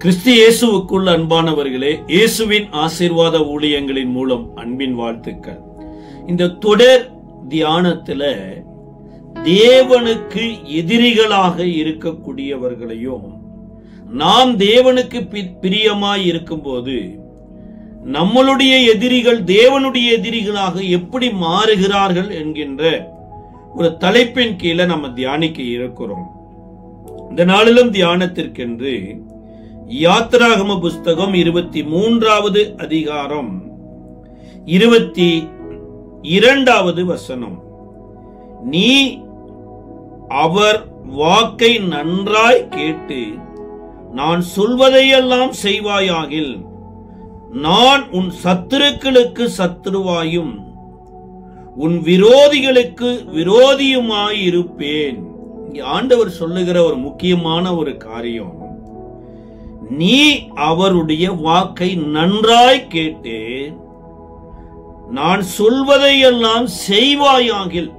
கிறிஸ்து இயேசுவுக்குள் அன்பானவர்களே, இயேசுவின் ஆசீர்வாத ஊழியங்களின் மூலம் அன்பின் வாழ்த்துக்கள். இந்த தொடர் தியானத்துல தேவனுக்கு எதிரிகளாக இருக்கக்கூடியவர்களையும், நாம் தேவனுக்கு பிரியமாய் இருக்கும்போது நம்மளுடைய எதிரிகள் தேவனுடைய எதிரிகளாக எப்படி மாறுகிறார்கள் என்கின்ற ஒரு தலைப்பின் கீழே நம்ம தியானிக்க இருக்கிறோம். இந்த நாளிலும் தியானத்திற்கென்று யாத்திராகம புஸ்தகம் 23வது அதிகாரம் 22வது வசனம். நீ அவர் வாக்கை நன்றாய் கேட்டு நான் சொல்வதையெல்லாம் செய்வாயாகில் நான் உன் சத்துருக்களுக்கு சத்துருவாயும் உன் விரோதிகளுக்கு விரோதியுமாயிருப்பேன். ஆண்டவர் சொல்லுகிற ஒரு முக்கியமான ஒரு காரியம், நீ அவருடைய வாக்கை நன்றாய் கேட்டு நான் சொல்வதையெல்லாம் செய்வாயாகில்.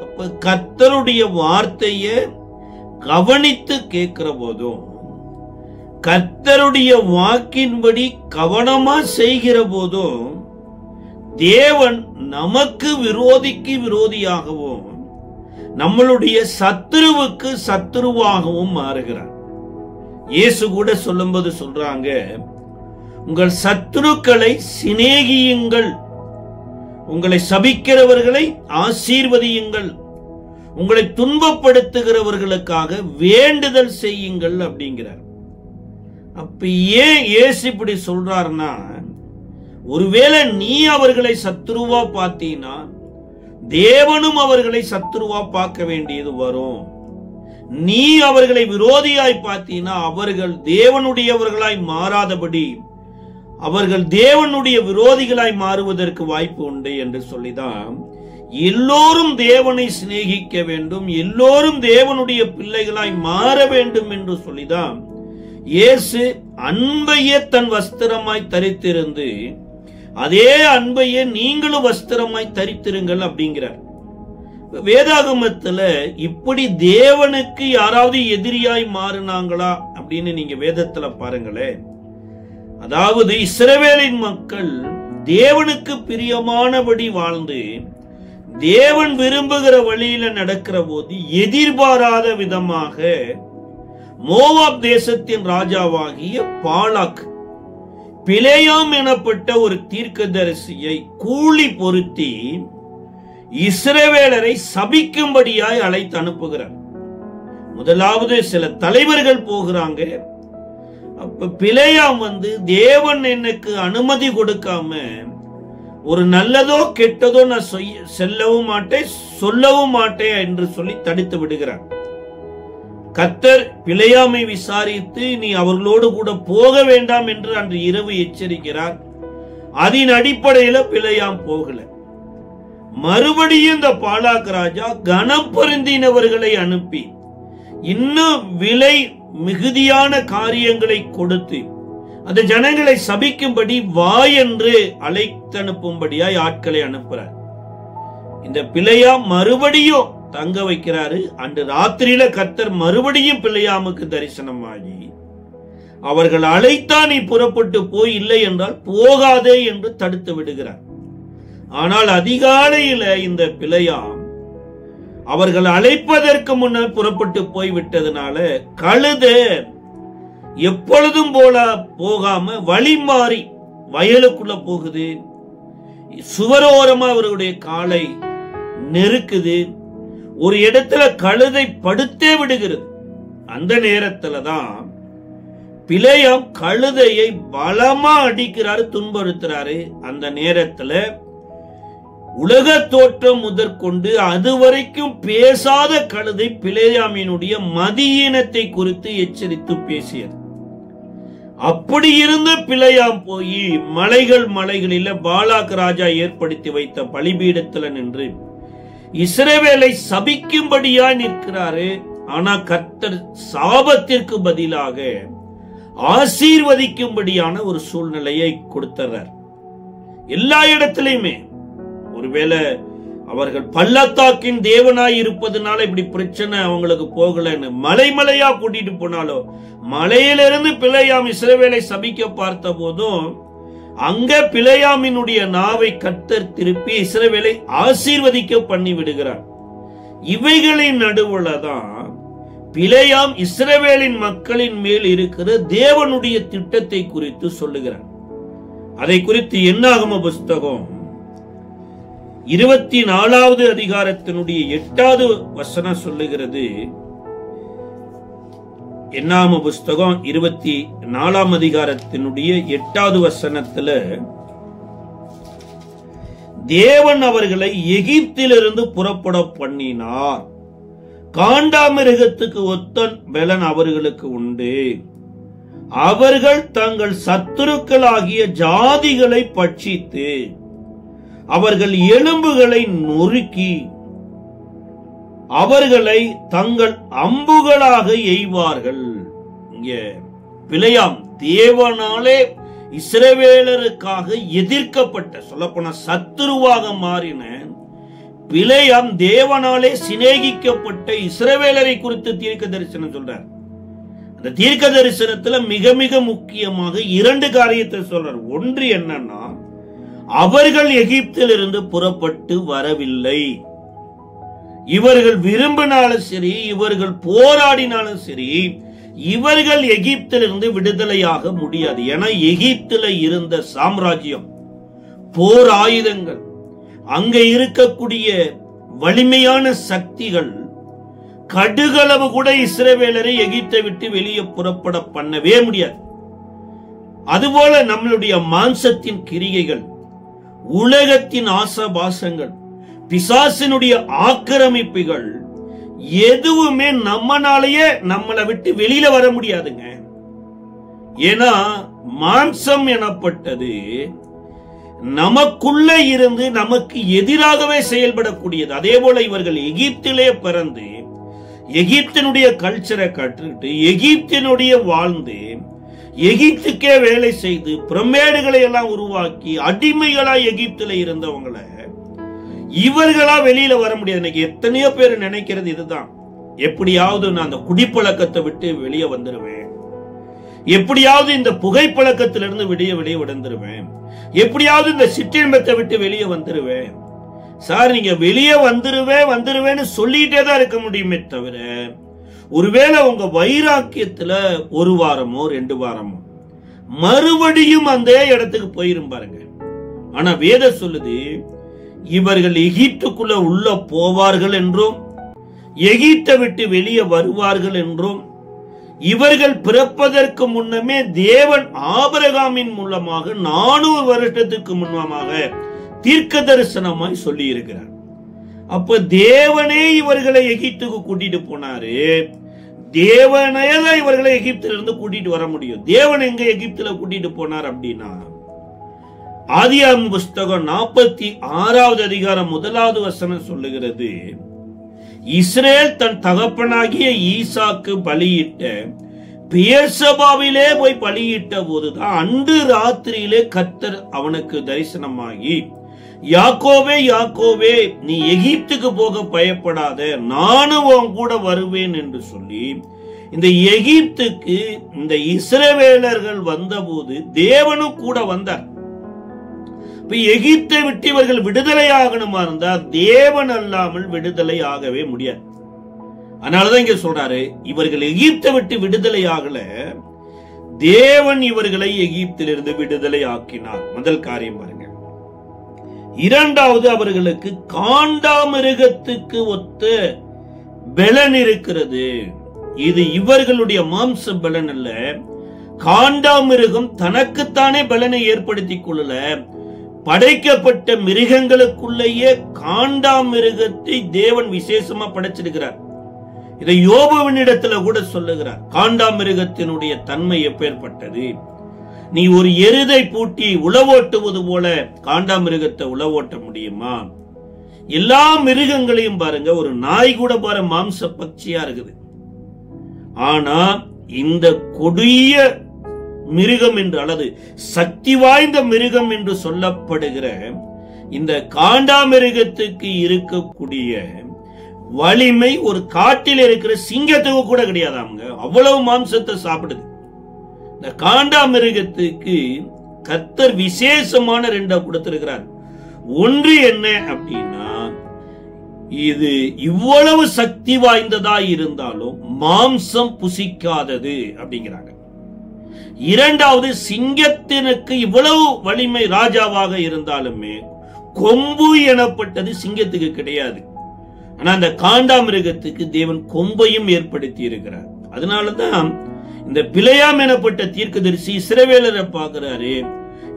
அப்ப கர்த்தருடைய வார்த்தையை கவனித்து கேட்கிற போதும், கர்த்தருடைய வாக்கின்படி கவனமா செய்கிற போதும் தேவன் நமக்கு விரோதிக்கு விரோதியாகவும் நம்மளுடைய சத்துருவுக்கு சத்துருவாகவும் மாறுகிறார். இயேசு கூட சொல்லும்போது சொல்றாங்க, உங்கள் சத்துருக்களை சிநேகியுங்கள், உங்களை சபிக்கிறவர்களை ஆசீர்வதியுங்கள், உங்களை துன்பப்படுத்துகிறவர்களுக்காக வேண்டுதல் செய்யுங்கள் அப்படிங்கிறார். அப்ப ஏன் இயேசு இப்படி சொல்றாருன்னா, ஒருவேளை நீ அவர்களை சத்துருவா பார்த்தீங்கன்னா தேவனும் அவர்களை சத்துருவா பார்க்க வேண்டியது வரும். நீ அவர்களை விரோதியாய் பார்த்தீங்கன்னா அவர்கள் தேவனுடையவர்களாய் மாறாதபடி அவர்கள் தேவனுடைய விரோதிகளாய் மாறுவதற்கு வாய்ப்பு உண்டு என்று சொல்லிதான் எல்லோரும் தேவனை சிநேகிக்க வேண்டும், எல்லோரும் தேவனுடைய பிள்ளைகளாய் மாற வேண்டும் என்று சொல்லிதான் இயேசு அன்பையே தன் வஸ்திரமாய் தரித்திருந்து அதே அன்பையே நீங்களும் வஸ்திரமாய் தரித்திருங்கள் அப்படிங்கிறார். வேதாகமத்துல இப்படி தேவனுக்கு யாராவது எதிரியாய் மாறினாங்களா அப்படின்னு நீங்க வேதத்துல பாருங்களேன். அதாவது இஸ்ரவேலின் மக்கள் தேவனுக்கு பிரியமானபடி வாழ்ந்து தேவன் விரும்புகிற வழியில நடக்கிற போது எதிர்பாராத விதமாக மோவாப் தேசத்தின் ராஜாவாகிய பாலாக் பிலேயாம் எனப்பட்ட ஒரு தீர்க்கதரிசியை கூலி பொருத்தி இஸ்ரவேலரை சபிக்கும்படியாய் அழைத்து அனுப்புகிறார். முதலாவது சில தலைவர்கள் போகிறாங்க. அப்ப பிலேயாம் தேவன் எனக்கு அனுமதி கொடுக்காம ஒரு நல்லதோ கெட்டதோ நான் செல்லவும் மாட்டேன் சொல்லவும் மாட்டேன் என்று சொல்லி தடுத்து விடுகிறார். கர்த்தர் பிலேயாமை விசாரித்து நீ அவர்களோடு கூட போக வேண்டாம் என்று அன்று இரவு எச்சரிக்கிறார். அதன் அடிப்படையில பிலேயாம் போகல. மறுபடியும் இந்த பாலாக் ராஜா கனம் பொருந்தினவர்களை அனுப்பி இன்னும் விலை மிகுதியான காரியங்களை கொடுத்து அந்த ஜனங்களை சபிக்கும்படி வா என்று அழைத்தனுப்பும்படியாய் ஆட்களை அனுப்புறார். இந்த பிலேயாம் மறுபடியும் தங்க வைக்கிறாரு. அன்று ராத்திரியில கர்த்தர் மறுபடியும் பிலேயாமுக்கு தரிசனமாகி அவர்கள் அழைத்தா நீ புறப்பட்டு போய், இல்லை என்றால் போகாதே என்று தடுத்து விடுகிறார். ஆனால் அதிகாலையில இந்த பிலேயாம் அவர்கள் அழைப்பதற்கு முன்னர் புறப்பட்டு போய்விட்டதுனால கழுத எப்பொழுதும் போல போகாம வழி மாறி வயலுக்குள்ள போகுது. சுவரோரமா அவர்களுடைய காலை நெருக்குது. ஒரு இடத்துல கழுதை படுத்தே விடுகிறது. அந்த நேரத்துலதான் பிலேயாம் கழுதையை பலமா அடிக்கிறாரு, துன்புறுத்துறாரு. அந்த நேரத்துல உலக தோற்றம் முதற்கொண்டு அதுவரைக்கும் பேசாத கழுதை பிலேயாமினுடைய மதியீனத்தை குறித்து எச்சரித்து பேசியது. அப்படி இருந்த பிலேயாம் போய் மலைகளில பாலாக் ராஜா ஏற்படுத்தி வைத்த பலிபீடத்துல நின்று இஸ்ரவேலை சபிக்கும்படியா நிற்கிறாரு. ஆனா கர்த்தர் சாபத்திற்கு பதிலாக ஆசீர்வதிக்கும்படியான ஒரு சூழ்நிலையை கொடுத்தார். எல்லா இடத்திலையுமே ஒருவேளை அவர்கள் பள்ளத்தாக்கின் தேவனாய் இருப்பதனால இப்படி பிரச்சனை அவங்களுக்கு போகலன்னு மலைமலையா கூட்டிட்டு போனாலும், மலையிலிருந்து பிலேயாம் இஸ்ரவேலை சபிக்க பார்த்த போதும் அங்க பிலேயாமினுடைய நாவை கர்த்தர் திருப்பி இஸ்ரவேலை ஆசீர்வதிக்க பண்ணி விடுகிறார். இவைகளின் நடுவுல தான் பிலேயாம் இஸ்ரவேலின் மக்களின் மேல் இருக்கிற தேவனுடைய திட்டத்தை குறித்து சொல்லுகிறார். அதை குறித்து என்னாகம புஸ்தகம் 24வது அதிகாரத்தினுடைய 8வது வசனம் சொல்லுகிறது. என்னாகம புஸ்தகம் 24ஆம் அதிகாரத்தினுடைய 8வது வசனத்துல, தேவன் அவர்களை எகிப்திலிருந்து புறப்பட பண்ணினார், காண்டாமிருகத்துக்கு ஒத்த பலன் அவர்களுக்கு உண்டு, அவர்கள் தங்கள் சத்துருக்களாகிய ஜாதிகளை பட்சித்து அவர்கள் எலும்புகளை நொறுக்கி அவர்களை தங்கள் அம்புகளாக எய்வார்கள். இங்க பிலேயாம் தேவனாலே இஸ்ரவேலருக்காக எதிர்க்கப்பட்ட, சொல்லப்போன சத்துருவாக மாறின பிலேயாம் தேவனாலே சிநேகிக்கப்பட்ட இஸ்ரவேலரை குறித்து தீர்க்க தரிசனம் சொல்றார். அந்த தீர்க்க தரிசனத்துல மிக மிக முக்கியமாக 2 காரியத்தை சொல்றார். ஒன்று என்னன்னா, அவர்கள் எகிப்திலிருந்து புறப்பட்டு வரவில்லை. இவர்கள் விரும்பினாலும் சரி, இவர்கள் போராடினாலும் சரி, இவர்கள் எகிப்திலிருந்து விடுதலையாக முடியாது. ஏன்னா எகிப்தில இருந்த சாம்ராஜ்யம், போர் ஆயுதங்கள், அங்க இருக்கக்கூடிய வலிமையான சக்திகள் கடுகளவு கூட இஸ்ரவேலரை எகிப்தை விட்டு வெளியே புறப்பட பண்ணவே முடியாது. அதுபோல நம்மளுடைய மாம்சத்தின் கிரியைகள், உலகத்தின் ஆசபாசங்கள், பிசாசினுடைய ஆக்கிரமிப்புகள் எதுவுமே நம்மளாலேயே நம்மளை விட்டு வெளியில வர முடியாதுங்க. ஏன்னா மாம்சம் எனப்பட்டது நமக்குள்ள இருந்து நமக்கு எதிராகவே செயல்படக்கூடியது. அதே போல இவர்கள் எகிப்திலே பிறந்து எகிப்தினுடைய கல்ச்சரை கற்றுக்கிட்டு எகிப்தினுடைய வாழ்ந்து எகிப்துக்கே வேலை செய்து பிரமேடுகளை எல்லாம் உருவாக்கி அடிமைகளா எகிப்துல இருந்தவங்களை இவர்களா வெளியில வர முடியாது. இன்னைக்கு எத்தனையோ பேர் நினைக்கிறது இதுதான், எப்படியாவது நான் அந்த குடிப்பழக்கத்தை விட்டு வெளியே வந்துருவேன், எப்படியாவது இந்த புகைப்பழக்கத்திலிருந்து வெளியே வந்துருவேன், எப்படியாவது இந்த சிற்றின்பத்தை விட்டு வெளியே வந்துருவேன். சார், நீங்க வெளியே வந்துருவேன்னு சொல்லிட்டே தான் இருக்க முடியுமே தவிர, ஒருவேளை உங்க வைராக்கியத்துல 1 வாரமோ 2 வாரமோ மறுபடியும் அந்த இடத்துக்கு போயிரும் பாருங்க. ஆனா வேதம் சொல்லுது, இவர்கள் எகிப்துக்குள்ள உள்ள போவார்கள் என்றும் எகிப்தை விட்டு வெளியே வருவார்கள் என்றும், இவர்கள் பிறப்பதற்கு முன்னமே தேவன் ஆபிரகாமின் மூலமாக 400 வருஷத்துக்கு முன்னமாக தீர்க்க தரிசனமாய் சொல்லி இருக்கிறார். அப்ப தேவனே இவர்களை எகிப்துக்கு கூட்டிட்டு போனாரு. தேவனே தான் இவர்களை எகிப்திலிருந்து கூட்டிட்டு வர முடியும். தேவன் எங்க எகிப்துல கூட்டிட்டு போனார் அப்படின்னா, ஆதியாகம புஸ்தகம் 46வது அதிகாரம் 1வது வசனம் சொல்லுகிறது, இஸ்ரேல் தன் தகப்பனாகிய ஈசாக்கு பலியிட்ட பெயர்சபாவிலே போய் பலியிட்ட போதுதான் அன்று ராத்திரியிலே கர்த்தர் அவனுக்கு தரிசனமாகி, யாக்கோவே யாக்கோவே, நீ எகிப்துக்கு போக பயப்படாத, நானும் உன் கூட வருவேன் என்று சொல்லி இந்த எகிப்துக்கு இந்த இஸ்ரவேலர்கள் வந்தபோது தேவனும் கூட வந்தார். எகிப்தை விட்டு இவர்கள் விடுதலை ஆகணுமா இருந்தா தேவன் அல்லாமல் விடுதலை ஆகவே முடியாது. அதனாலதான் இங்க சொல்றாரு, இவர்கள் எகிப்தை விட்டு விடுதலை ஆகல, தேவன் இவர்களை எகிப்திலிருந்து விடுதலை ஆக்கினார். முதல் காரியம் பாருங்க. இரண்டாவது, அவர்களுக்கு காண்டாமிருகத்துக்கு ஒத்த பலன் இருக்கிறது. இது இவர்களுடைய மாம்ச பலன் அல்ல. காண்டாமிருகம் தனக்குத்தானே பலனை ஏற்படுத்திக் கொள்ளல, படைக்கப்பட்ட மிருகங்களுக்குள்ளேயே காண்டாமிருகத்தை தேவன் விசேஷமா படைச்சிருக்கிறார். இதை யோபுவினிடத்துல கூட சொல்லுகிறார். காண்டாமிருகத்தினுடைய தன்மை எப்பேற்பட்டது, நீ ஒரு எருதை பூட்டி உழவோட்டுவது போல காண்டாமிருகத்தை உழவோட்ட முடியுமா? எல்லா மிருகங்களையும் பாருங்க, ஒரு நாய் கூட பாரு மாம்ச பட்சியா இருக்குது. ஆனா இந்த கொடிய மிருகம் என்று அல்லது சக்தி வாய்ந்த மிருகம் என்று சொல்லப்படுகிற இந்த காண்டாமிருகத்துக்கு இருக்கக்கூடிய வலிமை ஒரு காட்டில் இருக்கிற சிங்கத்துக்கு கூட கிடையாதாங்க. அவ்வளவு மாம்சத்தை சாப்பிடுது. இந்த காண்டாமிருகத்துக்கு கர்த்தர் விசேஷமான 2 கொடுத்திருக்கிறார். ஒன்று என்ன அப்படின்னா, இது இவ்வளவு சக்தி வாய்ந்ததா இருந்தாலும் மாம்சம் புசிக்காதது அப்படிங்கிறாங்க. இரண்டாவது, சிங்கத்தினுக்கு இவ்வளவு வலிமை ராஜாவாக இருந்தாலுமே கொம்பு எனப்பட்டது சிங்கத்துக்கு கிடையாது. ஆனா அந்த காண்டாமிருகத்துக்கு தேவன் கொம்பையும் ஏற்படுத்தி இருக்கிறார். அதனாலதான் இந்த பிலேயாம் எனப்பட்ட தீர்க்கதரிசி இஸ்ரவேலரை பார்க்கிறாரு.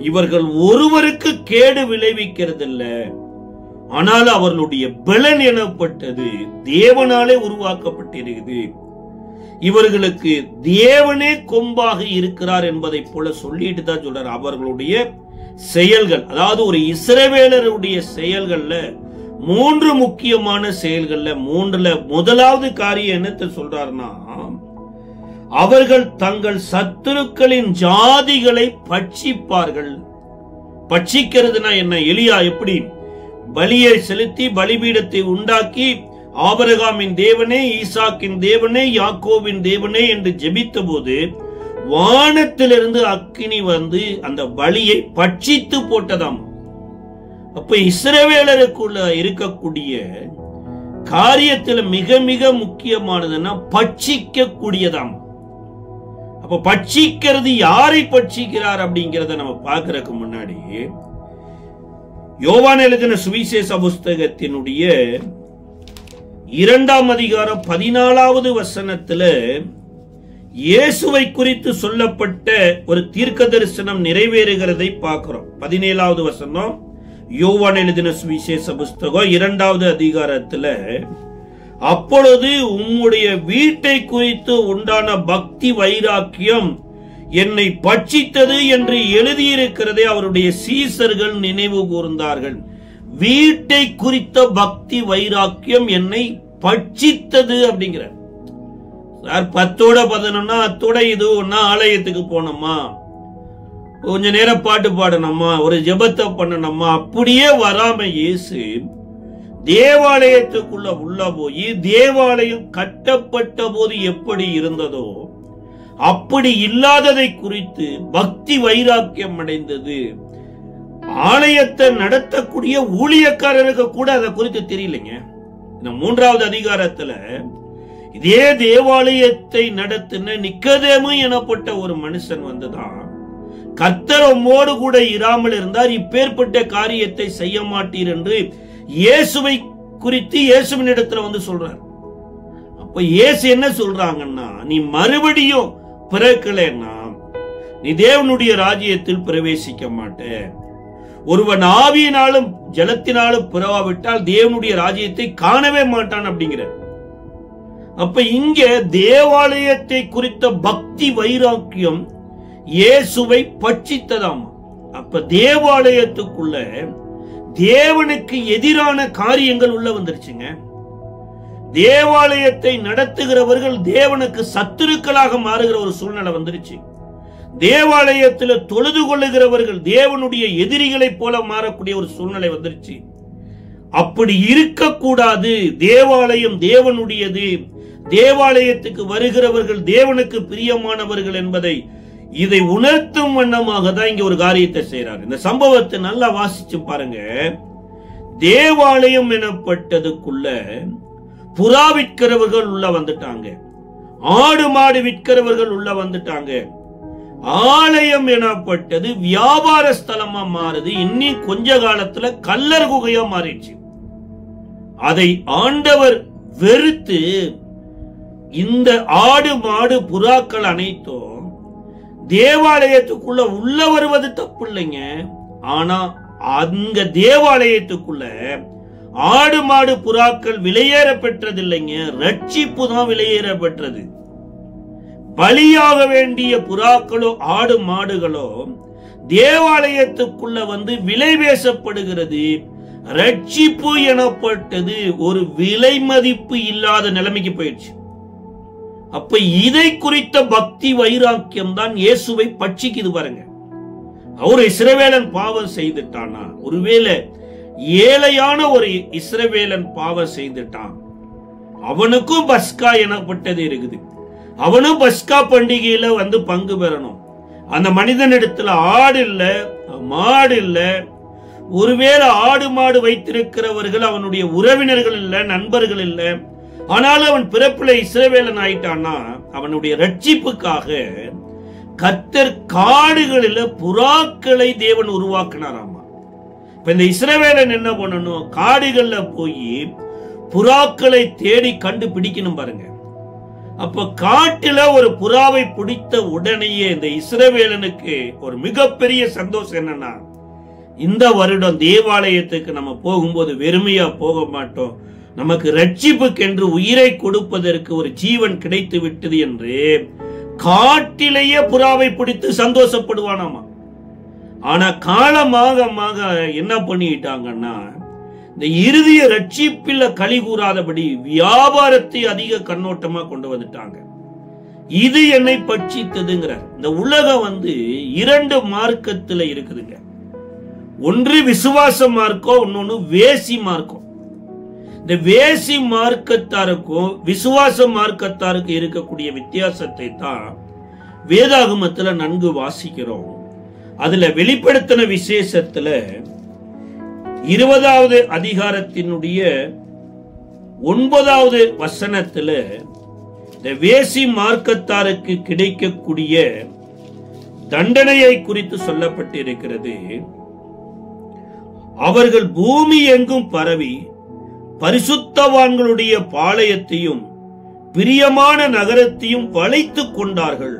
இவர்கள் ஒருவருக்கு கேடு விளைவிக்கிறதில்ல, ஆனால் அவர்களுடைய பலன் எனப்பட்டது தேவனாலே உருவாக்கப்பட்டிருக்குது. இவர்களுக்கு தேவனே கொம்பாக இருக்கிறார் என்பதை போல சொல்லிட்டு தான் சொல்றார். அவர்களுடைய செயல்கள், அதாவது ஒரு இஸ்ரவேலருடைய செயல்கள்ல 3 முக்கியமான செயல்கள்ல 3ல முதலாவது காரியம் என்னத்தை சொல்றாருன்னா, அவர்கள் தங்கள் சத்துருக்களின் ஜாதிகளை பட்சிப்பார்கள். பட்சிக்கிறதுனா என்ன? எலியா எப்படி பலியை செலுத்தி பலிபீடத்தை உண்டாக்கி ஆபிரகாமின் தேவனே, ஈசாக்கின் தேவனே, யாக்கோபின் தேவனே என்று ஜெபித்த போது வானத்திலிருந்து அக்கினி வந்து அந்த பலியை பட்சித்து போட்டதாம். அப்ப இஸ்ரவேலருக்குள்ள இருக்கக்கூடிய காரியத்தில் மிக மிக முக்கியமானதுன்னா பட்சிக்க கூடியதாம். அப்ப பட்சிக்கிறது யாரை பட்சிக்கிறார் அப்படிங்கறத நம்ம பார்க்கறதுக்கு முன்னாடி யோவான் எழுதின சுவிசேஷ புஸ்தகத்தினுடைய 2ஆம் அதிகாரம் 14வது வசனத்துல இயேசுவை குறித்து சொல்லப்பட்ட ஒரு தீர்க்க தரிசனம் நிறைவேறுகிறதை பார்க்கிறோம். 17வது வசனம், யோவான் எழுதின சுவிசேஷ புஸ்தகம் 2வது அதிகாரத்துல, அப்பொழுது உம்முடைய வீட்டை குறித்து உண்டான பக்தி வைராக்கியம் என்னை பட்சித்தது என்று எழுதியிருக்கிறதை அவருடைய சீசர்கள் நினைவு கூர்ந்தார்கள். வீட்டை குறித்த பக்தி வைராக்கியம் என்னை பட்சித்தது அப்படிங்கிற சார். 10ஓட 11 அத்தோட இது ஒன்னா, ஆலயத்துக்கு போனோமா, கொஞ்ச நேரம் பாட்டு பாடணுமா, ஒரு ஜெபத்தை பண்ணணுமா, அப்படியே வராம இயேசு தேவாலயத்துக்குள்ள உள்ள போய் தேவாலயம் கட்டப்பட்ட போது எப்படி இருந்ததோ அப்படி இல்லாததை குறித்து பக்தி வைராக்கியம் அடைந்தது. ஆலயத்தை நடத்தக்கூடிய ஊழியக்காரருக்கு கூட அதை குறித்து தெரியலைங்க. இந்த 3வது அதிகாரத்துல இதே தேவாலயத்தை நடத்தின நிக்கதேமு எனப்பட்ட ஒரு மனுஷன் வந்துதான், கர்த்தர் உம்மோடு கூட இராமல் இருந்தார், இப்பேற்பட்ட காரியத்தை செய்ய மாட்டீர் என்று இயேசுவை குறித்து இயேசுவின் இடத்துல வந்து சொல்றார். அப்ப இயேசு என்ன சொல்றாங்கன்னா, நீ மறுபடியும் பிறக்கலைன்னா நீ தேவனுடைய ராஜ்யத்தில் பிரவேசிக்க மாட்ட. ஒருவன் ஆவியினாலும் ஜலத்தினாலும் பிறவாவிட்டால் தேவனுடைய ராஜ்யத்தை காணவே மாட்டான் அப்படிங்கிற. அப்ப இங்க தேவாலயத்தை குறித்த பக்தி வைராக்கியம் இயேசுவை பட்சித்ததாம். அப்ப தேவாலயத்துக்குள்ள தேவனுக்கு எதிரான காரியங்கள் உள்ள வந்துருச்சுங்க. தேவாலயத்தை நடத்துகிறவர்கள் தேவனுக்கு சத்துருக்களாக மாறுகிற ஒரு சூழ்நிலை வந்துருச்சு. தேவாலயத்தில் தொழுது கொள்ளுகிறவர்கள் தேவனுடைய எதிரிகளைப் போல மாறக்கூடிய ஒரு சூழ்நிலை வந்துருச்சு. அப்படி இருக்கக்கூடாது. தேவாலயம் தேவனுடையது, தேவாலயத்துக்கு வருகிறவர்கள் தேவனுக்கு பிரியமானவர்கள் என்பதை இதை உணர்த்தும் வண்ணமாக தான் இங்க ஒரு காரியத்தை செய்யறாரு. இந்த சம்பவத்தை நல்லா வாசிச்சு பாருங்க. தேவாலயம் எனப்பட்டதுக்குள்ள புறா விற்கிறவர்கள் உள்ள வந்துட்டாங்க, ஆடு மாடு விற்கிறவர்கள் உள்ள வந்துட்டாங்க. ஆலயம் எனப்பட்டது வியாபார ஸ்தலமா மாறுது. இன்னி கொஞ்ச காலத்துல கல்லர் குகையா மாறிடுச்சு. அதை ஆண்டவர் வெறுத்து இந்த ஆடு மாடு புறாக்கள் அனைத்தும் தேவாலயத்துக்குள்ள உள்ள வருவது தப்பு இல்லைங்க. ஆனா அங்க தேவாலயத்துக்குள்ள ஆடு மாடு புறாக்கள் விலையேற பெற்றது இல்லைங்க, ரட்சிப்பு தான் விலையேற பெற்றது. பலியாக வேண்டிய புறாக்களோ ஆடு மாடுகளோ தேவாலயத்துக்குள்ள வந்து விலை பேசப்படுகிறது. ரட்சிப்பு எனப்பட்டது ஒரு விலை மதிப்பு இல்லாத நிலைமைக்கு போயிடுச்சு. அப்ப இதை குறித்த பக்தி வைராக்கியம் தான் இயேசுவை பட்சிக்குது பாருங்க. அவர் இஸ்ரவேலன் பாவம் செய்துட்டானா, ஒருவேளை ஏழையான ஒரு இஸ்ரவேலன் பாவம் செய்துட்டான். அவனுக்கும் பஸ்கா எனப்பட்டது இருக்குது. அவனும் பஸ்கா பண்டிகையில வந்து பங்கு பெறணும். அந்த மனிதனிடத்துல ஆடு இல்ல, மாடு இல்ல. ஒருவேளை ஆடு மாடு வைத்திருக்கிறவர்கள் அவனுடைய உறவினர்கள் இல்ல, நண்பர்கள் இல்ல. ஆனாலும் அவன் பிறப்புல இஸ்ரவேலன் ஆயிட்டான்னா அவனுடைய ரட்சிப்புக்காக கர்த்தர் காடுகளில் புறாக்களை தேவன் உருவாக்கினாராமா. இப்ப இந்த இஸ்ரவேலன் என்ன பண்ணணும்? காடுகள்ல போய் புறாக்களை தேடி கண்டுபிடிக்கணும் பாருங்க. அப்ப காட்டுல ஒரு புறாவை பிடித்த உடனேயே இந்த இஸ்ரவேலனுக்கு ஒரு மிகப்பெரிய சந்தோஷம் என்னன்னா, இந்த வருடம் தேவாலயத்துக்கு நம்ம போகும்போது வெறுமையா போக மாட்டோம், நமக்கு ரட்சிப்புக்கு என்று உயிரை கொடுப்பதற்கு ஒரு ஜீவன் கிடைத்து விட்டது என்று காட்டிலேயே புறாவை பிடித்து சந்தோஷப்படுவானாமா. ஆனா காலமாக என்ன பண்ணிட்டாங்கன்னா, இந்த இறுதிய ரட்சிப்பில் களி கூறாதபடி வியாபாரத்தை அதிக கண்ணோட்டமா கொண்டு வந்துட்டாங்க. இது என்னை பட்சித்ததுங்கிறார். இந்த உலகம் இரண்டு மார்க்கத்துல இருக்குதுங்க. ஒன்று விசுவாச மார்க்கம், இன்னொன்னு வேசி மார்க்கம். இந்த வேசி மார்க்கத்தாருக்கும் விசுவாச மார்க்கத்தாருக்கு இருக்கக்கூடிய வித்தியாசத்தை தான் வேதாகமத்துல நன்கு வாசிக்கிறோம். அதுல வெளிப்படுத்தின விசேஷத்துல 20வது அதிகாரத்தினுடைய 9வது வசனத்துல இந்த வேசி மார்க்கத்தாருக்கு கிடைக்கக்கூடிய தண்டனையை குறித்து சொல்லப்பட்டிருக்கிறது. அவர்கள் பூமி எங்கும் பரவி பரிசுத்தவான்களுடைய பாளையத்தையும் பிரியமான நகரத்தையும் வளைத்துக் கொண்டார்கள்.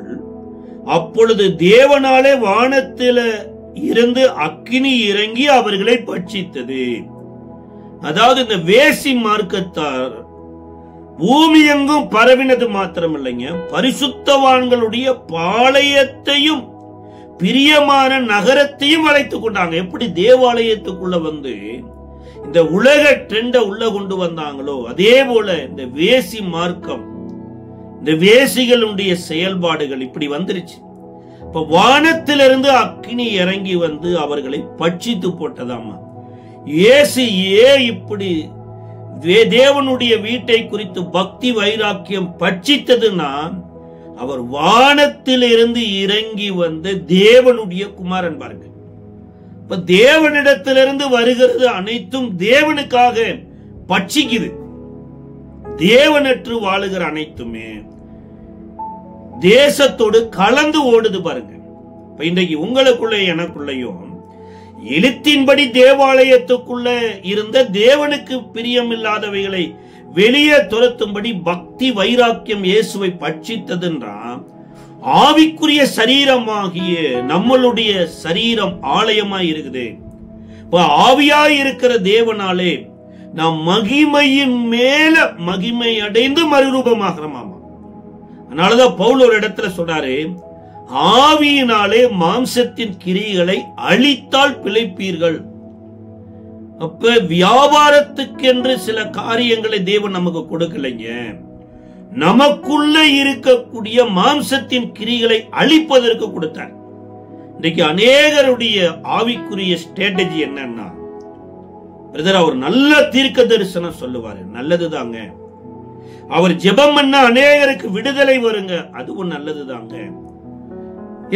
அப்பொழுது தேவனாலே வானத்தில இருந்து அக்கினி இறங்கி அவர்களை பட்சித்தது. அதாவது இந்த வேசி மார்க்கத்தார் பூமி எங்கும் பரவினது மாத்திரமில்லைங்க, பரிசுத்தவான்களுடைய பாளையத்தையும் பிரியமான நகரத்தையும் வளைத்துக் கொண்டாங்க. எப்படி தேவாலயத்துக்குள்ள வந்து இந்த உலக ட்ரெண்ட உள்ள கொண்டு வந்தாங்களோ அதே போல இந்த வேசி மார்க்கம், இந்த வேசிகளுடைய செயல்பாடுகள் இப்படி வந்துருச்சு. இப்ப வானத்திலிருந்து அக்கினி இறங்கி வந்து அவர்களை பட்சித்து போட்டதாமா. இயேசு இப்படி தேவனுடைய வீட்டை குறித்து பக்தி வைராக்கியம் பட்சித்ததுன்னா அவர் வானத்திலிருந்து இறங்கி வந்து தேவனுடைய குமாரன் பாருங்க. இப்ப தேவனிடத்திலிருந்து வருகிறது அனைத்தும் தேவனுக்காக பட்சிக்குது. தேவனற்று வாழுகிற அனைத்துமே தேசத்தோடு கலந்து ஓடுது பாருங்க. இப்ப இன்றைக்கு உங்களுக்குள்ள எனக்குள்ளையும் எழுத்தின்படி தேவாலயத்துக்குள்ள இருந்த தேவனுக்கு பிரியமில்லாதவைகளை வெளியே துரத்தும்படி பக்தி வைராக்கியம் இயேசுவை பட்சித்ததுன்றான். ஆவிக்குரிய சரீரமாகிய நம்மளுடைய சரீரம் ஆலயமாய் இருக்குது. இப்ப ஆவியாய் இருக்கிற தேவனாலே நாம் மகிமையின் மேல மகிமை அடைந்து மறுரூபமாகிறோம். அதனாலதான் பவுல் ஒரு இடத்துல சொல்றாரு, ஆவியினாலே மாம்சத்தின் கிரியைகளை அழித்தால் பிழைப்பீர்கள். அப்ப வியாபாரத்துக்கென்று சில காரியங்களை தேவன் நமக்கு கொடுக்கலைங்க, நமக்குள்ள இருக்கக்கூடிய மாம்சத்தின் கிரிகளை அழிப்பதற்கு கொடுத்தார். இன்றைக்கு அநேகருடைய ஆவிக்குரிய ஸ்ட்ராட்டஜி என்னன்னா, பிரதர் அவர் நல்ல தீர்க்க தரிசனம் சொல்லுவாரு, நல்லதுதாங்க. அவர் ஜெபம் பண்ண அநேகருக்கு விடுதலை வருங்க, அதுவும் நல்லதுதாங்க.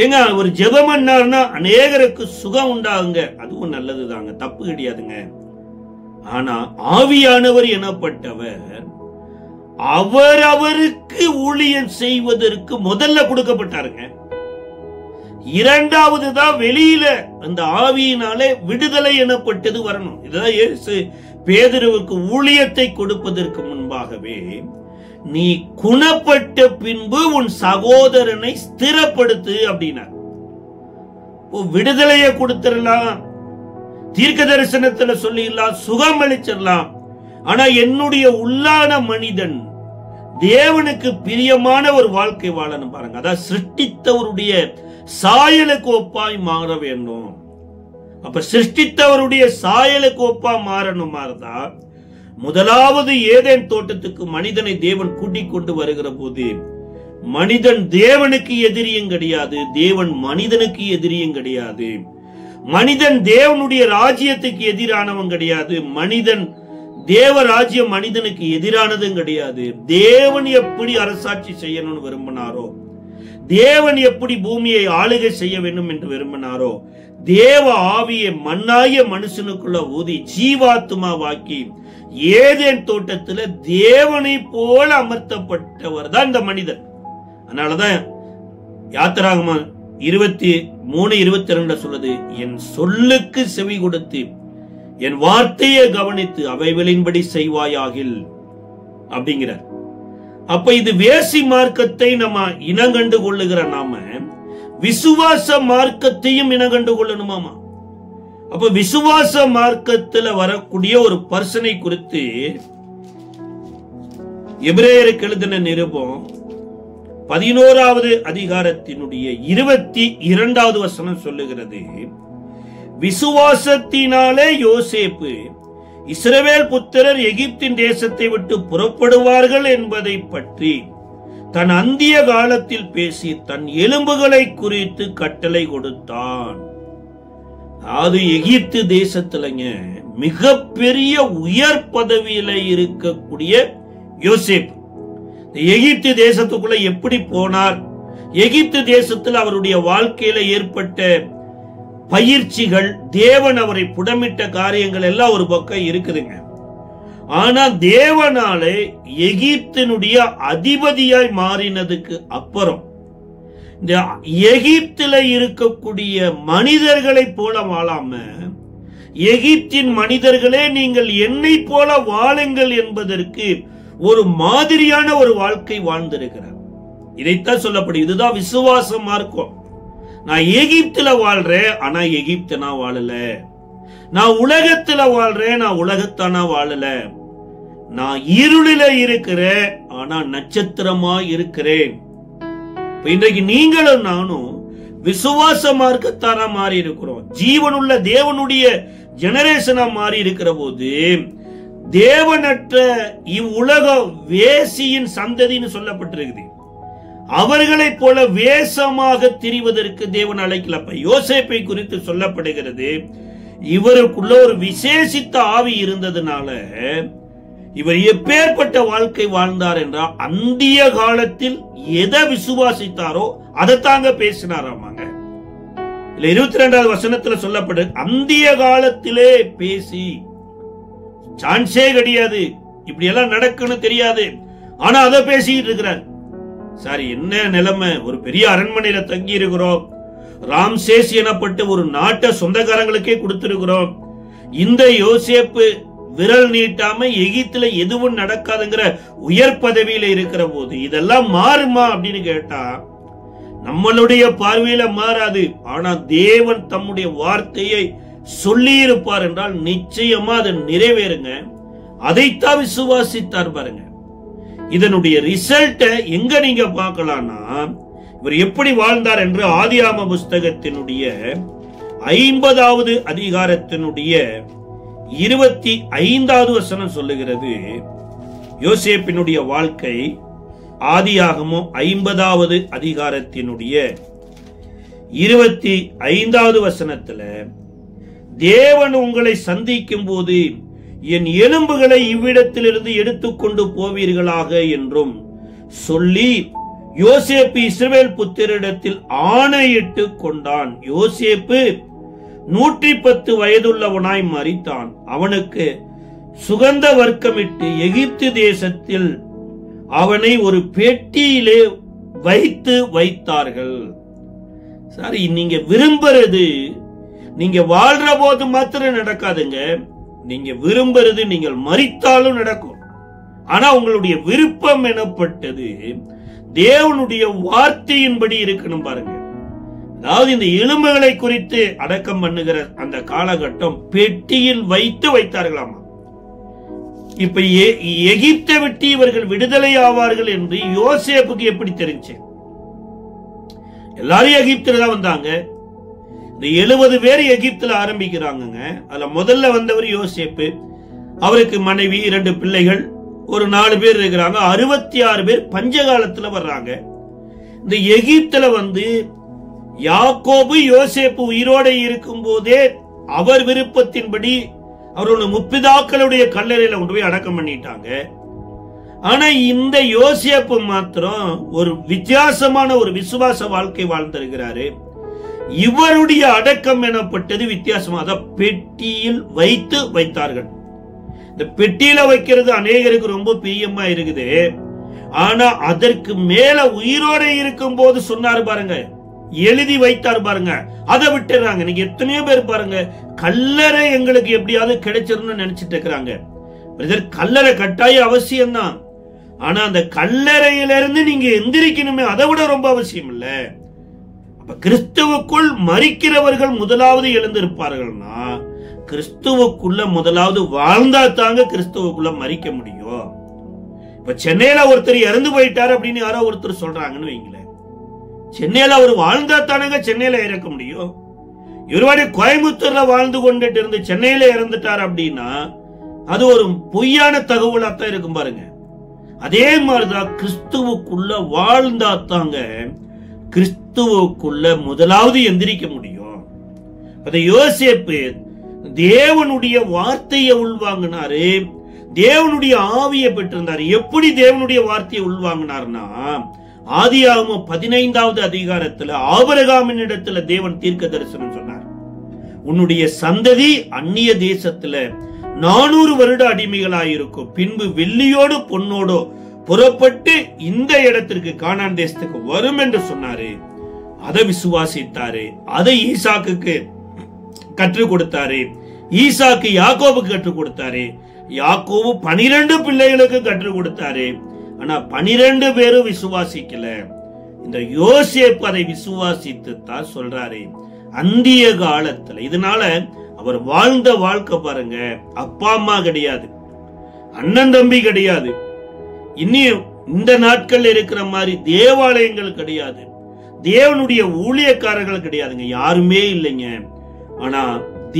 ஏங்க அவர் ஜெபம் பண்ணார்னா அநேகருக்கு சுகம் உண்டாகுங்க, அதுவும் நல்லதுதாங்க, தப்பு கிடையாதுங்க. ஆனா ஆவியானவர் எனப்பட்டவர் அவரவருக்கு ஊழியம் செய்வதற்கு முதல்ல கொடுக்கப்பட்டாருங்க. இரண்டாவது தான் வெளியில அந்த ஆவியினாலே விடுதலை எனப்பட்டது வரணும். இதுதான் இயேசு பேதுருவுக்கு ஊழியத்தை கொடுப்பதற்கு முன்பாகவே, நீ குணப்பட்ட பின்பு உன் சகோதரனை ஸ்திரப்படுத்து அப்படின்னா. விடுதலையை கொடுத்துடலாம், தீர்க்க தரிசனத்துல சொல்லிடலாம், சுகம் அளிச்சிடலாம். ஆனா என்னுடைய உள்ளான மனிதன் தேவனுக்கு பிரியமான ஒரு வாழ்க்கை வாழணும் பாருங்க. அதான் சிருஷ்டித்தவருடைய சாயலுக்கு ஒப்பாய் மாற வேண்டும். அப்ப சிருஷ்டித்தவருடைய சாயலுக்கு ஒப்பா மாறணும் மாதிரிதான் முதலாவது ஏதேன் தோட்டத்துக்கு மனிதனை தேவன் கூட்டிக் கொண்டு வருகிற போது மனிதன் தேவனுக்கு எதிரியும் கிடையாது, தேவன் மனிதனுக்கு எதிரியும் கிடையாது. மனிதன் தேவனுடைய ராஜ்யத்துக்கு எதிரானவன் கிடையாது. மனிதன் தேவ ராஜ்யம் மனிதனுக்கு எதிரானதும் கிடையாது. தேவன் எப்படி அரசாட்சி செய்யணும்னு விரும்பினாரோ, தேவன் எப்படி பூமியை ஆளுகை செய்ய வேண்டும் என்று விரும்பினாரோ, தேவ ஆவியை மண்ணாய மனுஷனுக்குள்ள ஊதி ஜீவாத்மாவாக்கி ஏதேன் தோட்டத்தில் தேவனை போல அமர்த்தப்பட்டவர் தான் இந்த மனிதன். அதனாலதான் யாத்திராகமம் 23:22 சொல்லுது, என் சொல்லுக்கு செவி கொடுத்து என் வார்த்தையை கவனித்து அவைகளின்படி செய்வாயாகில் அப்படிங்கிறார். அப்ப இது வேசி மார்க்கத்தை நம்ம இனங்கண்டு கொள்ளுகிற நாம விசுவாச மார்க்கத்தையும் இனங்கண்டு கொள்ளணுமாமா. அப்ப விசுவாச மார்க்கத்தில் வரக்கூடிய ஒரு பர்சனை குறித்து எபிரேயருக்கு எழுதின நிருபம் 11வது அதிகாரத்தினுடைய 22வது வசனம் சொல்லுகிறது, விசுவாசத்தினாலே யோசேப்பு இஸ்ரவேல் புத்திரர் எகிப்தின் தேசத்தை விட்டு புறப்படுவார்கள் என்பதை பற்றி தன் அந்திய காலத்தில் பேசி தன் எலும்புகளை குறித்து கட்டளை கொடுத்தான். அது எகிப்து தேசத்துலங்க மிகப்பெரிய உயர் பதவியில இருக்கக்கூடிய யோசேப்பு எகிப்து தேசத்துக்குள்ள எப்படி போனார், எகிப்து தேசத்தில் அவருடைய வாழ்க்கையில ஏற்பட்ட பயிற்சிகள், தேவன் அவரை புடமிட்ட காரியங்கள் எல்லாம் ஒரு பக்கம் இருக்குதுங்க. ஆனா தேவனாலே எகிப்தினுடைய அதிபதியாய் மாறினதுக்கு அப்புறம் இந்த எகிப்தில இருக்கக்கூடிய மனிதர்களை போல வாழாம, எகிப்தின் மனிதர்களே நீங்கள் என்னை போல வாழுங்கள் என்பதற்கு ஒரு மாதிரியான ஒரு வாழ்க்கை வாழ்ந்திருக்கிறார். இதைத்தான் சொல்லப்படும். இதுதான் விசுவாச மார்க்கம். நான் எகிப்தில வாழ்றேன், ஆனா எகிப்து நான் வாழல. நான் உலகத்துல வாழ்றேன், நான் உலகத்தானா வாழல. நான் இருளில இருக்கிறேன், ஆனா நட்சத்திரமா இருக்கிறேன். இன்றைக்கு நீங்களும் நானும் விசுவாச மார்க்கத்தானா மாறி இருக்கிறோம். ஜீவனுள்ள தேவனுடைய ஜெனரேஷனா மாறி இருக்கிற போது தேவனற்ற இவ்வுலக வேசியின் சந்ததின்னு சொல்லப்பட்டிருக்குது. அவர்களை போல வேஷமாக திரிவதற்கு தேவன் அழைக்கலப்ப. யோசேப்பை குறித்து சொல்லப்படுகிறது, இவருக்குள்ள ஒரு விசேஷித்த ஆவி இருந்ததுனால இவர் எப்பேற்பட்ட வாழ்க்கை வாழ்ந்தார் என்றால் அந்திய காலத்தில் எதை விசுவாசித்தாரோ அதை தாங்க பேசினாராமாங்க. 22வது வசனத்துல சொல்லப்படு, அந்திய காலத்திலே பேசி, சான்ஸே கிடையாது, இப்படி எல்லாம் நடக்குன்னு தெரியாது, ஆனா அதை பேசிட்டு இருக்கிறார். சாரி, என்ன நிலைமை, ஒரு பெரிய அரண்மனையில தங்கி இருக்கிறோம், ராம்சேஸ் எனப்பட்ட ஒரு நாட்டை சொந்தக்காரங்களுக்கே கொடுத்திருக்கிறோம். இந்த யோசேப்பு விரல் நீட்டாம எகிப்துல எதுவும் நடக்காதுங்கிற உயர் பதவியில இருக்கிற போது இதெல்லாம் மாறுமா அப்படின்னு கேட்டா நம்மளுடைய பார்வையில மாறாது. ஆனா தேவன் தம்முடைய வார்த்தையை சொல்லி இருப்பார் என்றால் நிச்சயமா அது நிறைவேறுங்க. அதைத்தான் விசுவாசித்தார் பாருங்க. இதனுடைய ரிசல்ட் எங்க நீங்க பார்க்கலாம்னா, இவர் எப்படி வாழ்ந்தார் என்று ஆதியாகம புஸ்தகத்தினுடைய 50வது அதிகாரத்தினுடைய 25வது வசனம் சொல்லுகிறது. யோசேப்பினுடைய வாழ்க்கை ஆதியாகமம் 50வது அதிகாரத்தினுடைய 25வது வசனத்துல, தேவன் உங்களை சந்திக்கும் போது என் எலும்புகளை இவ்விடத்திலிருந்து எடுத்துக்கொண்டு போவீர்களாக என்றும் சொல்லி யோசேப்பு இஸ்ரவேல் புத்திரிடத்தில் ஆணையிட்டு கொண்டான். யோசேப்பு 110 வயதுள்ளவனாய் மரித்தான். அவனுக்கு சுகந்த வர்க்கமிட்டு எகிப்து தேசத்தில் அவனை ஒரு பெட்டியிலே வைத்தார்கள். சரி, நீங்க விரும்புறது நீங்க வாழ்ற போது மாத்திரம் நடக்காதுங்க. நீங்க விரும்புறது நீங்கள் மரித்தாலும் நடக்கும். ஆனா உங்களுடைய விருப்பம் எனப்பட்டது தேவனுடைய வார்த்தையின்படி இருக்கணும் பாருங்க. அதாவது இந்த எலும்புகளை குறித்து அடக்கம் பண்ணுகிற அந்த காலகட்டம் பெட்டியில் வைத்தார்களாமா. இப்ப எகிப்தை விட்டு இவர்கள் விடுதலை ஆவார்கள் என்று யோசேப்புக்கு எப்படி தெரிஞ்சு? எல்லாரும் எகிப்துல தான் வந்தாங்க. இந்த 70 பேர் எகிப்துல ஆரம்பிக்கிறாங்க. அதுல முதல்ல வந்தவர் யோசேப்பு. அவருக்கு மனைவி, 2 பிள்ளைகள், ஒரு 4 பேர் இருக்கிறாங்க. 66 பேர் பஞ்சகாலத்துல வர்றாங்க. இந்த எகிப்துல வந்து யாக்கோபு யோசேப்பு உயிரோடு இருக்கும் போதே அவர் விருப்பத்தின்படி அவருடைய முற்பிதாக்களுடைய கல்லறையில கொண்டு போய் அடக்கம் பண்ணிட்டாங்க. ஆனா இந்த யோசேப்பு மாத்திரம் ஒரு வித்தியாசமான ஒரு விசுவாச வாழ்க்கை வாழ்ந்திருக்கிறாரு. இவருடைய அடக்கம் எனப்பட்டது வித்தியாசமா, அத பெட்டியில் வைத்தார்கள். இந்த பெட்டியில வைக்கிறது அநேகருக்கு ரொம்ப பிரியமா இருக்குது. ஆனா அதற்கு மேல உயிரோட இருக்கும் போது சொன்னாரு பாருங்க, எழுதி வைத்தாரு பாருங்க, அதை விட்டுறாங்க. நீங்க எத்தனையோ பேர் பாருங்க, கல்லறை எங்களுக்கு எப்படியாவது கிடைச்சிருன்னு நினைச்சிட்டு இருக்கிறாங்க. கல்லறை கட்டாய அவசியம் தான். ஆனா அந்த கல்லறையிலிருந்து நீங்க எந்திரிக்கணுமே, அதை விட ரொம்ப அவசியம் இல்ல. அப்ப கிறிஸ்துவுக்குள் மரிக்கிறவர்கள் முதலாவது எழுந்திருப்பார்கள்னா, கிறிஸ்துவுக்குள்ள முதலாவது வாழ்ந்தா தாங்க கிறிஸ்துவுக்குள்ள மரிக்க முடியும். இப்ப சென்னையில ஒருத்தர் இறந்து போயிட்டாரு அப்படின்னு யாரோ ஒருத்தர் சொல்றாங்கன்னு வைங்களேன், சென்னையில அவர் வாழ்ந்தா தானங்க சென்னையில இறக்க முடியும். இவருடைய கோயம்புத்தூர்ல வாழ்ந்து கொண்டுட்டு இருந்து சென்னையில இறந்துட்டார் அப்படின்னா அது ஒரு பொய்யான தகவலாத்தான் இருக்கும் பாருங்க. அதே மாதிரிதான் கிறிஸ்துவுக்குள்ள வாழ்ந்தா தாங்க கிறிஸ்துவுக்குள்ள முதலாவது எந்திரிக்க முடியும். அதை யோசேப்பு தேவனுடைய வார்த்தையை உள்வாங்கினாரு, தேவனுடைய ஆவியை பெற்றிருந்தாரு. எப்படி தேவனுடைய வார்த்தையை உள்வாங்கினார்னா, ஆதியாகமம் 15வது அதிகாரத்துல ஆபிரகாமின் இடத்துல தேவன் தீர்க்க தரிசனம் சொன்னார். உன்னுடைய சந்ததி அந்நிய தேசத்துல 400 வருட அடிமைகளாயிருக்கும், பின்பு வெள்ளியோடு பொன்னோடோ புறப்பட்டு இந்த இடத்திற்கு கானான் தேசத்துக்கு வரும் என்று சொன்னாரு. அதை விசுவாசித்தாரு. அதை ஈசாக்குக்கு கற்றுக் கொடுத்தாரு. ஈசாக்கு யாக்கோபுக்கு கற்றுக் கொடுத்தாரு. யாக்கோபு 12 பிள்ளைகளுக்கு கற்றுக் கொடுத்தாரு. ஆனா 12 பேரும் விசுவாசிக்கல. இந்த யோசேப்பு அதை விசுவாசித்து தான் சொல்றாரு அந்திய காலத்துல. இதனால அவர் வாழ்ந்த வாழ்க்கை பாருங்க, அப்பா அம்மா கிடையாது, அண்ணன் தம்பி கிடையாது, இன்னும் இந்த நாட்கள் இருக்கிற மாதிரி தேவாலயங்கள் கிடையாது, தேவனுடைய ஊழியக்காரர்கள் கிடையாதுங்க, யாருமே இல்லைங்க. ஆனா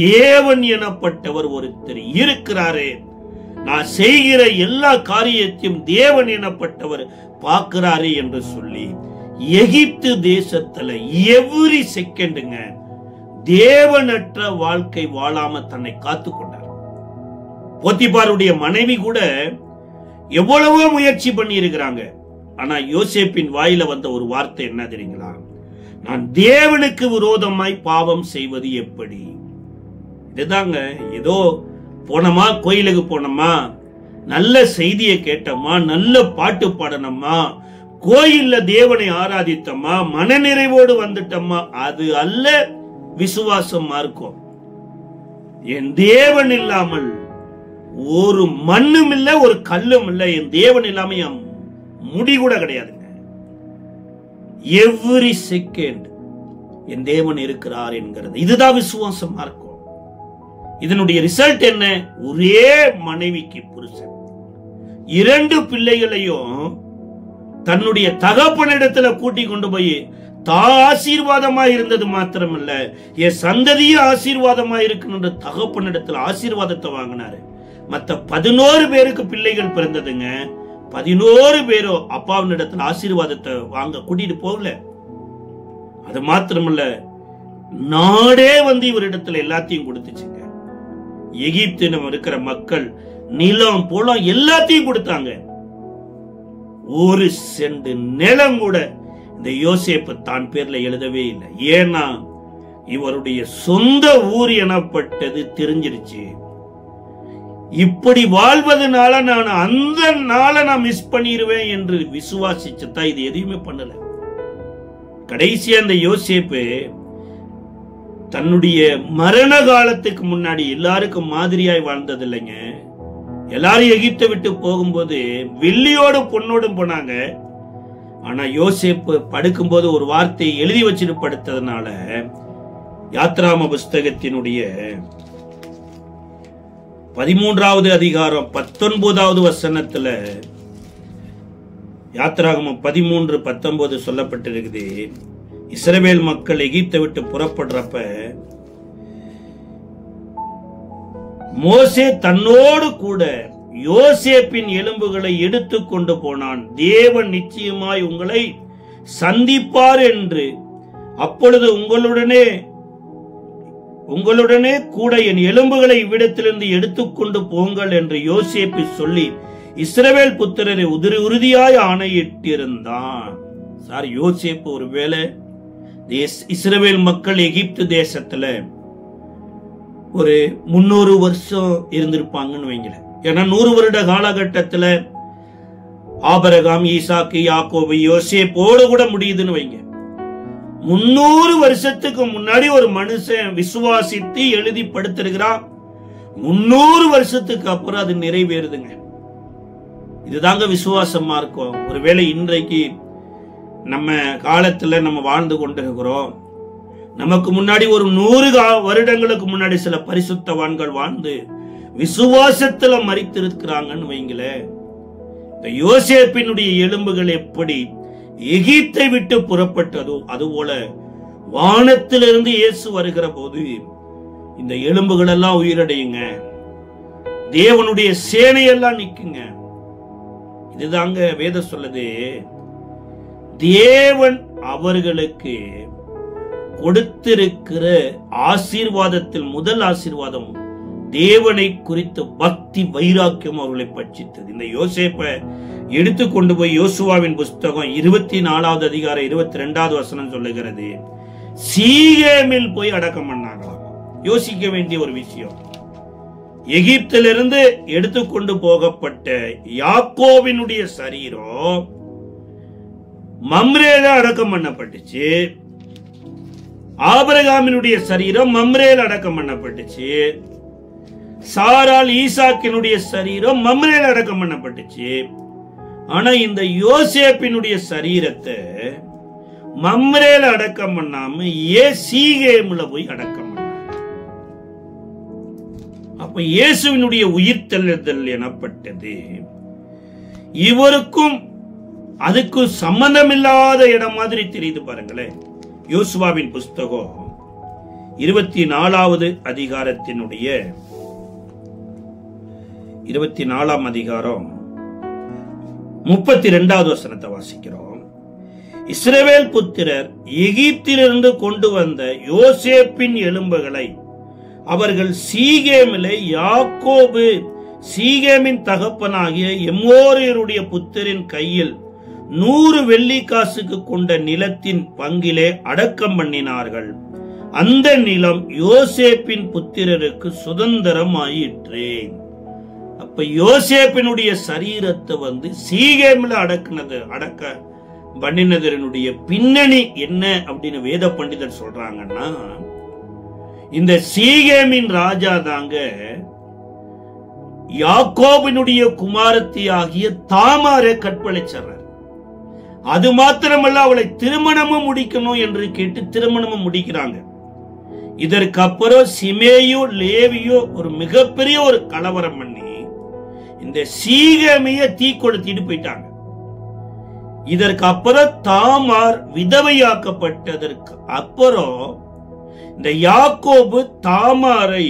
தேவன் எனப்பட்டவர் ஒருத்தர் இருக்கிறாரு. நான் செய்கிற எல்லா காரியத்தையும் தேவன் எனப்பட்டவர் பார்க்கிறாரு என்று சொல்லி எகிப்து தேசத்துல எவ்ரி செகண்டுங்க தேவனற்ற வாழ்க்கை வாழாம தன்னை காத்து கொண்டார். போத்திபாருடைய மனைவி கூட எவ்வளவோ முயற்சி பண்ணி இருக்கிறாங்க. ஆனா யோசேப்பின் வாயில வந்த ஒரு வார்த்தை என்ன தெரியுங்களா? நான் தேவனுக்கு விரோதமாய் பாவம் செய்வது எப்படி? இதுதாங்க. ஏதோ போனோமா, கோயிலுக்கு போனோமா, நல்ல செய்தியை கேட்டோமா, நல்ல பாட்டு பாடணுமா, கோயில்ல தேவனை ஆராதித்தோமா, மனநிறைவோடு வந்துட்டோமா, அது அல்ல விசுவாசம் மார்க்கம். என் தேவன் இல்லாமல் ஒரு மண்ணும் இல்ல, ஒரு கல்லும் இல்ல. என் தேவன் இல்லாம என் முடி கூட கிடையாதுங்க. எவ்ரி செகண்ட் என் தேவன் இருக்கிறார் என்கிறது, இதுதான் விசுவாசம் மார்க்கம். இதனுடைய ரிசல்ட் என்ன? ஒரே மனைவிக்கு புருஷன் 2 பிள்ளைகளையும் தன்னுடைய தகப்பனிடத்துல கூட்டி கொண்டு போய் ஆசீர்வாதமா இருந்தது மாத்திரமல்ல, என் சந்ததியும் ஆசீர்வாதமா இருக்கணும்ன்ற தகப்பனிடத்துல ஆசீர்வாதத்தை வாங்கினாரு. மத்த 11 பேருக்கு பிள்ளைகள் பிறந்ததுங்க. 11 பேரும் அப்பாவின் இடத்துல ஆசீர்வாதத்தை வாங்க கூட்டிட்டு போகல. அது மாத்திரமல்ல, நாடே வந்து இவரிடத்துல எல்லாத்தையும் கொடுத்துச்சுங்க. எகிப்தினம் இருக்கிற மக்கள் நிலம் போலம் எல்லாத்தையும் கொடுத்தாங்க. ஒரு சென்ட் நிலம் கூட இந்த யோசேப்பு தான் பேர்ல எழுதவே இல்லை. ஏன்னா இவருடைய சொந்த ஊர் எனப்பட்டது தெரிஞ்சிருச்சு. இப்படி வாழ்வதனால நான் அந்த நாளை நான் மிஸ் பண்ணிடுவேன் என்று விசுவாசிச்சுதான் இது எதையுமே பண்ணல. கடைசியா அந்த யோசேப்பு தன்னுடைய மரண காலத்துக்கு முன்னாடி எல்லாருக்கும் மாதிரியாய் வாழ்ந்தது இல்லைங்க. எல்லாரும் எகிப்தை விட்டு போகும்போது வெள்ளியோடு பொண்ணோடும் போனாங்க. ஆனா யோசேப்பு படுக்கும்போது ஒரு வார்த்தையை எழுதி வச்சுட்டு படுத்ததுனால யாத்ராம புஸ்தகத்தினுடைய 13வது அதிகாரம் 19வது வசனத்துல, யாத்ராகமம் 13:19 சொல்லப்பட்டிருக்குது. இஸ்ரவேல் மக்கள் எகிப்தை விட்டு புறப்படுறப்ப மோசே தன்னோடு கூட யோசேப்பின் எலும்புகளை எடுத்து கொண்டு போனான். தேவன் நிச்சயமாய் உங்களை சந்திப்பார் என்று அப்பொழுது உங்களுடனே கூட என் எலும்புகளை இவ்விடத்திலிருந்து எடுத்துக்கொண்டு போங்கள் என்று யோசேப்பு சொல்லி இஸ்ரவேல் புத்திரரை உறுதியாய் ஆணையிட்டிருந்தான். சார், யோசேப்பு ஒருவேளை இஸ்ரவேல் மக்கள் எகிப்து தேசத்துல ஒரு 300 வருஷம் இருந்திருப்பாங்கன்னு வைங்களேன். ஏன்னா 100 வருட காலகட்டத்துல ஆபிரகாம், ஈசாக்கு, யாக்கோபு, யோசேப்போடு கூட முடியுதுன்னு வைங்க. 300 வருஷத்துக்கு முன்னாடி ஒரு மனுஷன் விசுவாசித்து எழுதி படுத்திருக்கிறான். 300 வருஷத்துக்கு அப்புறம் அது நிறைவேறுதுங்க. இதுதாங்க விசுவாசமா இருக்கும். ஒருவேளை இன்றைக்கு நம்ம காலத்துல நம்ம வாழ்ந்து கொண்டிருக்கிறோம். நமக்கு முன்னாடி ஒரு 100 வருடங்களுக்கு முன்னாடி சில பரிசுத்தவான்கள் வாழ்ந்து விசுவாசத்துல மரித்திருக்கிறாங்கன்னு வைங்களேன். இந்த யோசேப்பினுடைய எலும்புகள் எப்படி எகிப்தை விட்டு புறப்பட்டதோ அதுபோல வானத்திலிருந்து இயேசு வருகிற போது இந்த எலும்புகள் எல்லாம் உயிரடையுங்க. தேவனுடைய சேனையெல்லாம் நிக்குங்க. இதுதாங்க வேதம் சொல்லுது. தேவன் அவர்களுக்கு கொடுத்திருக்கிற ஆசீர்வாதத்தில் முதல் ஆசீர்வாதம் தேவனை குறித்த பக்தி வைராக்கியம் அவர்களை பட்சித்தது. இந்த யோசேப்பை எடுத்துக்கொண்டு போய் யோசுவாவின் புஸ்தகம் 24வது அதிகாரம் 22வது வசனம் சொல்லுகிறது, சீகேமில் போய் அடக்கம் பண்ணாங்களாம். யோசிக்க வேண்டிய ஒரு விஷயம். எகிப்திலிருந்து எடுத்துக்கொண்டு போகப்பட்ட யாக்கோவினுடைய சரீரம் மம்ரேல அடக்கம் பண்ணப்பட்டுச்சு. ஆபிரகாமினுடைய சரீரம் மம்ரேல அடக்கம் பண்ணப்பட்டுச்சு. சாரால் ஈசாக்கினுடைய சரீரம் மம்ரேல அடக்கம் பண்ணப்பட்டுச்சு. ஆனா இந்த யோசேப்பினுடைய சரீரத்தை மம்ரேல அடக்கம் பண்ணாம சீகேம்ல போய் அடக்கம் பண்ணாங்க. அப்ப இயேசுவினுடைய உயிர்த்தெழுதல் எனப்பட்டது இவருக்கும் அதுக்கும் சம்பந்தமில்லாத இடம் மாதிரி தெரியுது பாருங்களேன். யோசுவாவின் புஸ்தகம் 24வது அதிகாரத்தினுடைய 24ஆம் அதிகாரம் 32வது வசனத்தை வாசிக்கிறோம். இஸ்ரவேல் புத்திரர் எகிப்திலிருந்து கொண்டு வந்த யோசேப்பின் எலும்புகளை அவர்கள் சீகேமிலே யாக்கோபு சீகேமின் தகப்பனாகிய எம்மோரியருடைய புத்திரின் கையில் 100 வெள்ளிக்காசுக்கு கொண்ட நிலத்தின் பங்கிலே அடக்கம் பண்ணினார்கள். அந்த நிலம் யோசேப்பின் புத்திரருக்கு சுதந்திரம் ஆயிற்று. அப்ப யோசேப்பினுடைய சரீரத்தை சீகேமில் அடக்க பண்ணினதனுடைய பின்னணி என்ன அப்படின்னு வேத பண்டிதர் சொல்றாங்கன்னா, இந்த சீகேமின் ராஜா தாங்க யாக்கோபினுடைய குமாரத்தி ஆகிய தாமாரை கற்பழிச்சார். அது மாத்திரமல்ல, அவளை திருமணமும் முடிக்கணும் என்று கேட்டு திருமணமும் முடிக்கிறாங்க. இதற்கு அப்புறம் சிமேயோ லேவியோ ஒரு மிகப்பெரிய ஒரு கலவரம் பண்ணி இந்த சீகேமைய தீக்கொளுத்திட்டு போயிட்டாங்க. இதற்கு அப்புறம் தாமார் விதவையாக்கப்பட்டதற்கு அப்புறம் இந்த யாக்கோபு தாமாரை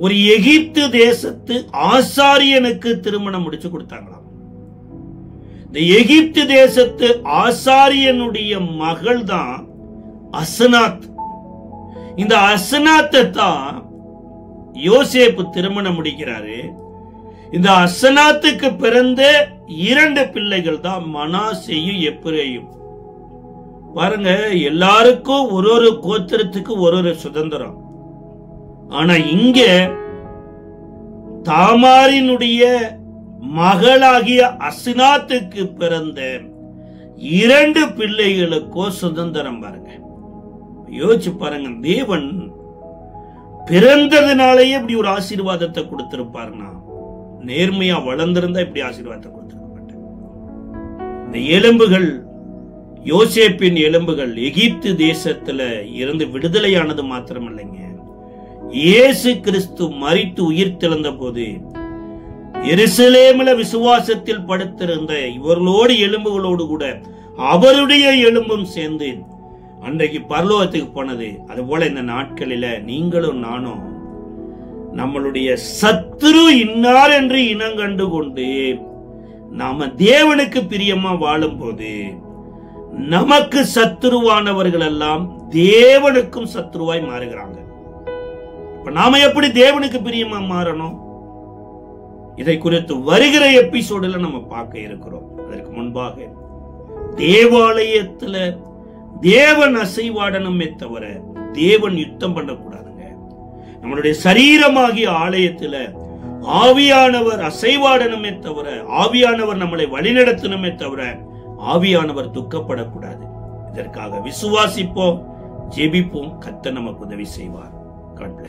ஒரு எகிப்து தேசத்து ஆசாரியனுக்கு திருமணம் முடிச்சு கொடுத்தாங்களாம். இந்த எகிப்து தேசத்து ஆசாரியனுடைய மகள் தான் அஸ்னாத். இந்த அஸ்னாத்தை தான் யோசேப்பு திருமணம் முடிக்கிறாரு. இந்த அஸ்னாத்துக்கு பிறந்த 2 பிள்ளைகள் தான் மனாசேயும் எப்பிரேயும். பாருங்க, எல்லாருக்கும் ஒரு கோத்திரத்துக்கு ஒரு சுதந்திரம். ஆனா இங்க தாமாரினுடைய மகளாகிய அஸ்னாத்துக்கு பிறந்த 2 பிள்ளைகளுக்கோ சுதந்திரம். பாருங்க, யோசிச்சு பாருங்க. தேவன் பிறந்ததுனாலேயே இப்படி ஒரு ஆசீர்வாதத்தை கொடுத்திருப்பாருன்னா, நேர்மையா வளர்ந்திருந்தா இப்படி ஆசீர்வாதத்தை கொடுத்திருக்க மாட்டேன். இந்த எலும்புகள், யோசேப்பின் எலும்புகள் எகிப்து தேசத்துல இருந்து விடுதலையானது மாத்திரமல்லைங்க, இயேசு கிறிஸ்து மரித்து உயிர் தெழுந்த போது எருசலேமில விசுவாசத்தில் படுத்திருந்த இவர்களோடு எலும்புகளோடு கூட அவருடைய எலும்பும் சேர்ந்து அன்றைக்கு பரலோகத்துக்கு போனது. அதுபோல இந்த நாட்களில நீங்களும் நானும் நம்மளுடைய சத்துரு இன்னார் என்று இனங்கண்டு கொண்டு நாம தேவனுக்கு பிரியமா வாழும் போது நமக்கு சத்துருவானவர்கள் எல்லாம் தேவனுக்கும் சத்துருவாய் மாறுகிறாங்க. இப்ப நாம எப்படி தேவனுக்கு பிரியமா மாறணும்? இதை குறித்து வருகிற எபிசோடுல நம்ம பார்க்க இருக்கிறோம். அதற்கு முன்பாக தேவாலயத்துல தேவன் அசைவாடணுமே தவிர தேவன் யுத்தம் பண்ணக்கூடாதுங்க. நம்மளுடைய சரீரமாகிய ஆலயத்துல ஆவியானவர் அசைவாடணுமே தவிர, ஆவியானவர் நம்மளை வழிநடத்தணுமே தவிர ஆவியானவர் துக்கப்படக்கூடாது. இதற்காக விசுவாசிப்போம், ஜெபிப்போம். கர்த்தர் நமக்கு உதவி செய்வார். God bless.